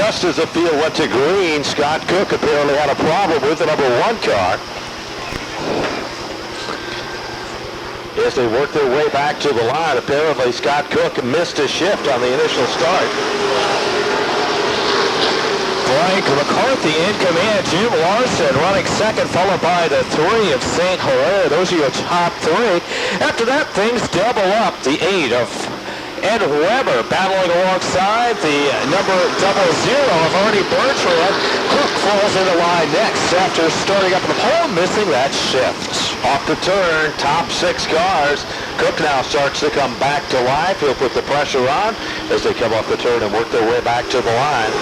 just as the field went to green, Scott Cook apparently had a problem with the number 1 car. As they work their way back to the line, apparently Scott Cook missed a shift on the initial start. Frank McCarthy in command. Jim Larson running second, followed by the 3 of St. Hilaire. Those are your top 3. After that, things double up. The 8 of Ed Weber battling alongside the number 00 of Artie Bertrand. Cook falls in the line next after starting up in the pole, missing that shift. Off the turn, top 6 cars. Cook now starts to come back to life. He'll put the pressure on as they come off the turn and work their way back to the line.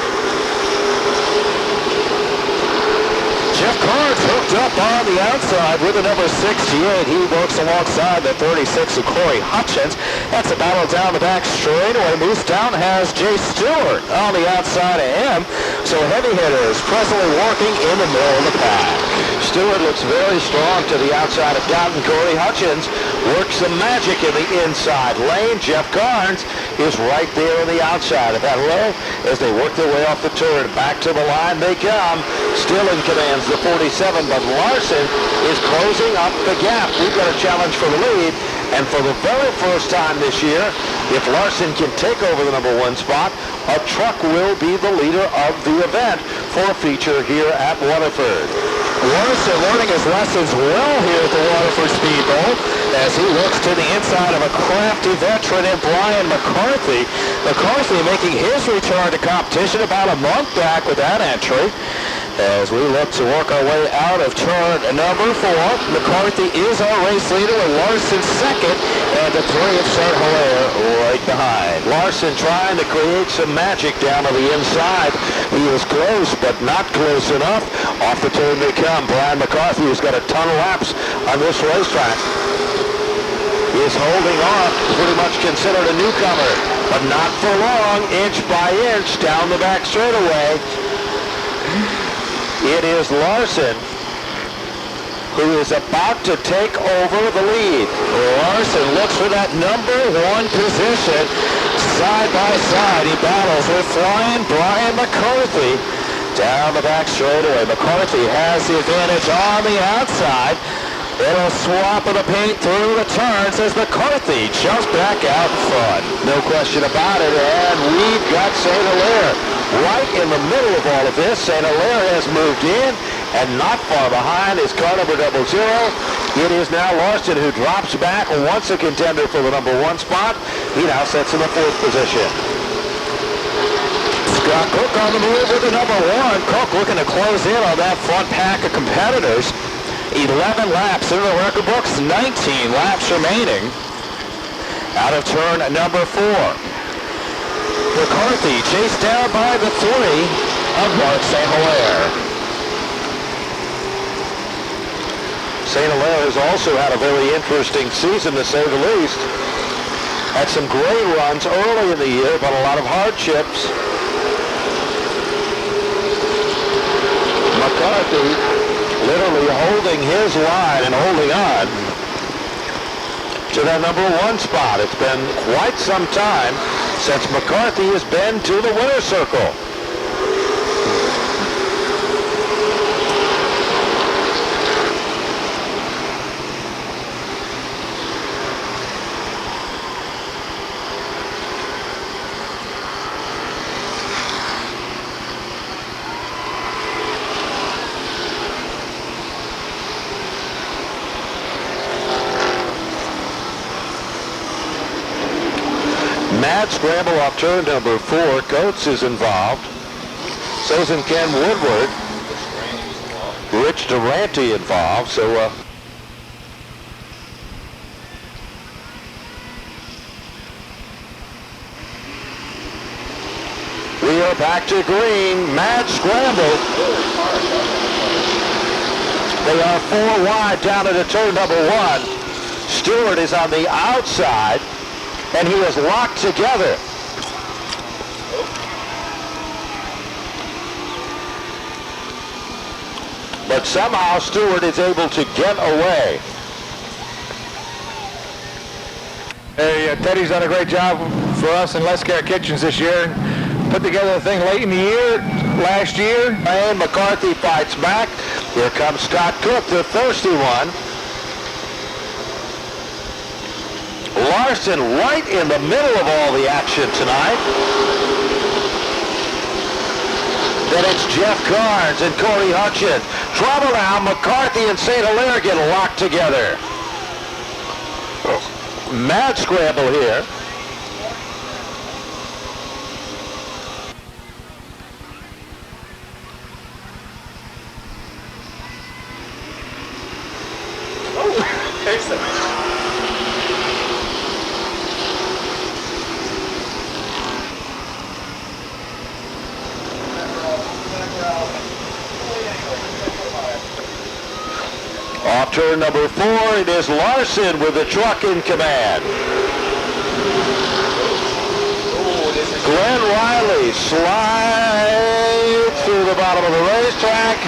Jeff Carnes hooked up on the outside with the number 68. He works alongside the 36 of Corey Hutchins. That's a battle down the back straightaway. Moose Down has Jay Stewart on the outside of him. So heavy hitters presently working in the middle of the pack. Stewart looks very strong to the outside of Downton. Corey Hutchins works some magic in the inside lane. Jeff Carnes is right there on the outside of that row as they work their way off the turn. Back to the line they come. Still in commands the 47, but Larson is closing up the gap. We've got a challenge for the lead, and for the very first time this year, if Larson can take over the number 1 spot, a truck will be the leader of the event for a feature here at Waterford. Larson learning his lessons well here at the Waterford Speedbowl as he looks to the inside of a crafty veteran in Brian McCarthy. McCarthy making his return to competition about a month back with that entry. As we look to work our way out of turn number 4, McCarthy is our race leader with Larson second and the 3 of St. Hilaire right behind. Larson trying to create some magic down on the inside. He was close, but not close enough. Off the turn they come. Brian McCarthy has got a ton of laps on this racetrack. He is holding off, pretty much considered a newcomer, but not for long, inch by inch down the back straightaway. It is Larson who is about to take over the lead. Larson looks for that number 1 position. Side by side, he battles with flying Brian McCarthy down the back straightaway. McCarthy has the advantage on the outside. It'll swap of the paint through the turns as McCarthy jumps back out in front. No question about it, and we've got St. Hilaire right in the middle of all of this. St. Hilaire has moved in, and not far behind is car number 00. It is now Larson who drops back, once a contender for the number 1 spot. He now sits in the 4th position. Scott Cook on the move with the number 1. Cook looking to close in on that front pack of competitors. 11 laps in the record books, 19 laps remaining. Out of turn number 4. McCarthy chased down by the 3 of Mark St. Hilaire. St. Hilaire has also had a very interesting season, to say the least. Had some great runs early in the year, but a lot of hardships. McCarthy literally holding his line and holding on to that number 1 spot. It's been quite some time since McCarthy has been to the winner's circle. Mad scramble off turn number 4. Coates is involved. So's in Ken Woodward. Rich Durante involved. So we are back to green. Mad scramble. They are 4 wide down into turn number 1. Stewart is on the outside, and he is locked together. But somehow Stewart is able to get away. Hey, Teddy's done a great job for us in Les Care Kitchens this year. put together a thing late in the year, last year. And McCarthy fights back. Here comes Scott Cook, the thirsty one. Larson right in the middle of all the action tonight. Then it's Jeff Carnes and Corey Hutchins. Trouble now. McCarthy and St. Hilaire get locked together. Mad scramble here. Off turn number 4, it is Larson with the truck in command. Glenn Riley slides through the bottom of the racetrack,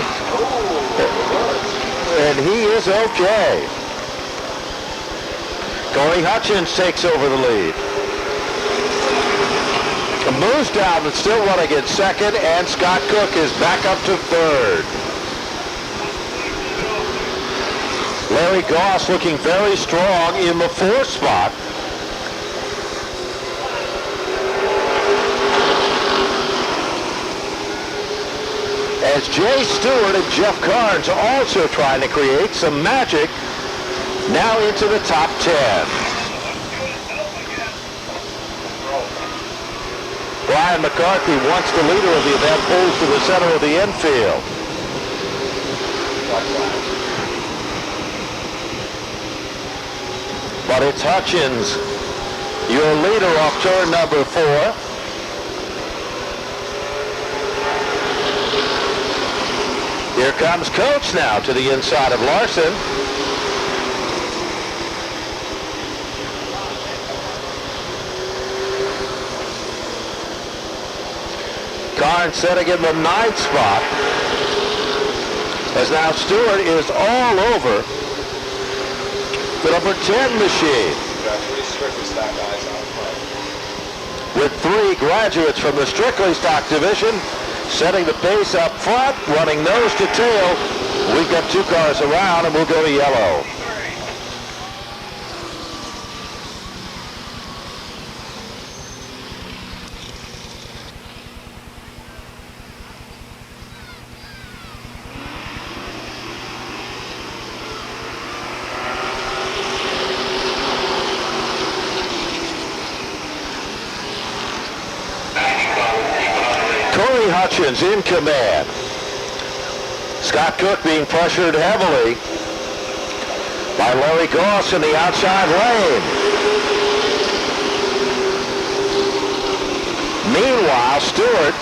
and he is okay. Corey Hutchins takes over the lead. Moves down and still running in second, and Scott Cook is back up to third. Larry Goss looking very strong in the 4th spot. As Jay Stewart and Jeff Carnes are also trying to create some magic now into the top 10. Brian McCarthy, once the leader of the event, pulls to the center of the infield. But it's Hutchins, your leader off turn number 4. Here comes Coates now to the inside of Larson. Carnes setting in the 9th spot. As now Stewart is all over the number 10 machine. With 3 graduates from the Strictly Stock division setting the pace up front, running nose to tail. We've got 2 cars around and we'll go to yellow. Hutchins in command. Scott Cook being pressured heavily by Larry Goss in the outside lane. Meanwhile, Stewart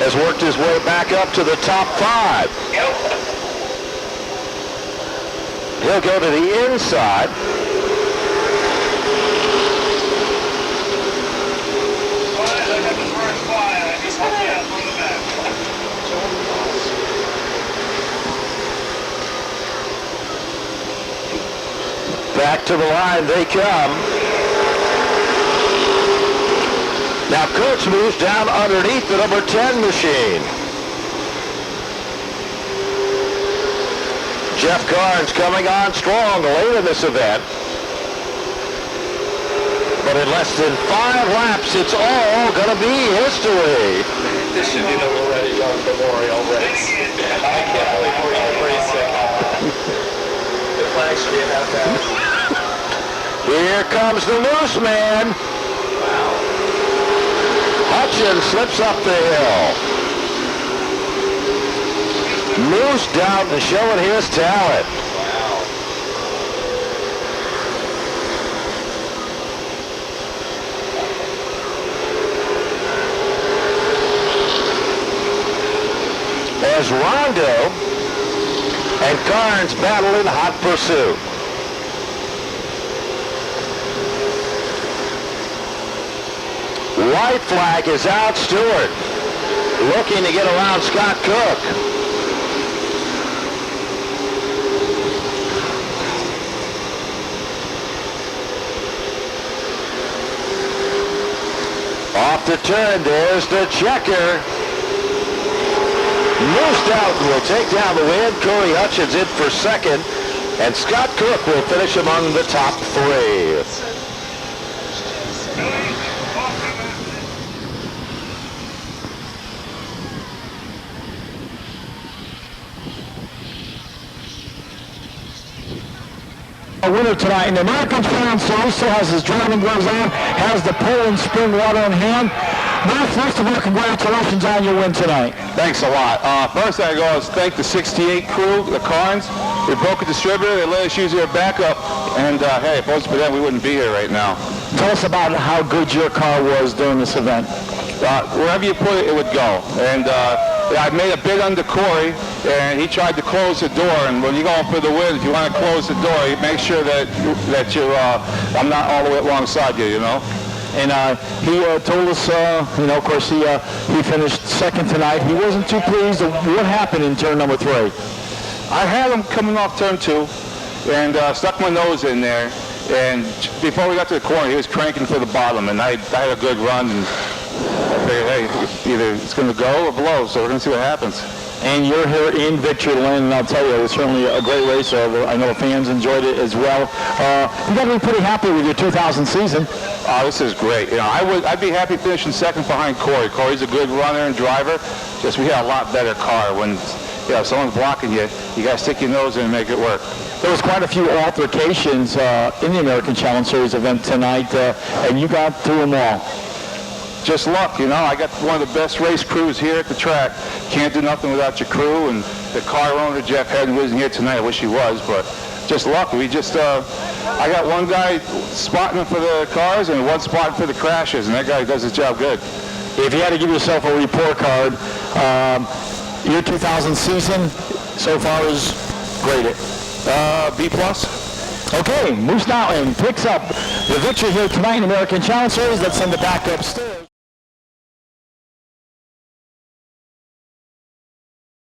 has worked his way back up to the top 5. He'll go to the inside. Back to the line they come. Now Coates moves down underneath the number 10 machine. Jeff Carnes coming on strong late in this event. But in less than 5 laps, it's all going to be history. This should be the already done memorial race. I can't believe we're all racing. The flag should be about that. Here comes the loose man. Wow. Hutchins slips up the hill. Moose down and showing his talent. Wow. As Rondo and Carnes battle in hot pursuit. White flag is out. Stewart looking to get around Scott Cook. Off the turn. There's the checker. Moose Dalton will take down the win. Corey Hutchins in for second. And Scott Cook will finish among the top three. A winner tonight in the American Chancellor, also has his driving gloves on, has the Poland spring water in hand. Matt, first of all, congratulations on your win tonight. Thanks a lot. First I go is thank the 68 crew, the Carnes. We broke a distributor, they let us use their backup, and hey, if it wasn't for them, we wouldn't be here right now. Tell us about how good your car was during this event. Wherever you put it, it would go. And I made a bid under Corey, and he tried to close the door. And when you're going for the win, if you want to close the door, you make sure that you're, I'm not all the way alongside you, you know. And he told us, of course, he finished second tonight. He wasn't too pleased. What happened in turn number 3? I had him coming off turn 2 and stuck my nose in there. And before we got to the corner, he was cranking for the bottom. And I had a good run. And I figured, hey, either it's going to go or blow, so we're going to see what happens. And you're here in Victory Lane, and I'll tell you, it was certainly a great race. I know the fans enjoyed it as well. You got to be pretty happy with your 2000 season. Oh, this is great. You know, I'd be happy finishing second behind Corey. Corey's a good runner and driver. Just we had a lot better car. When if someone's blocking you, you got to stick your nose in and make it work. There was quite a few altercations in the American Challenge Series event tonight, and you got through them all. Just luck, you know. I got one of the best race crews here at the track. Can't do nothing without your crew. And the car owner, Jeff Hedden, wasn't here tonight. I wish he was, but just luck. We just, I got one guy spotting for the cars and one spotting for the crashes, and that guy does his job good. If you had to give yourself a report card, your 2000 season so far is graded. B+. Okay, Moose Dalton picks up the victory here tonight in American Challenge Series. Let's send it back upstairs.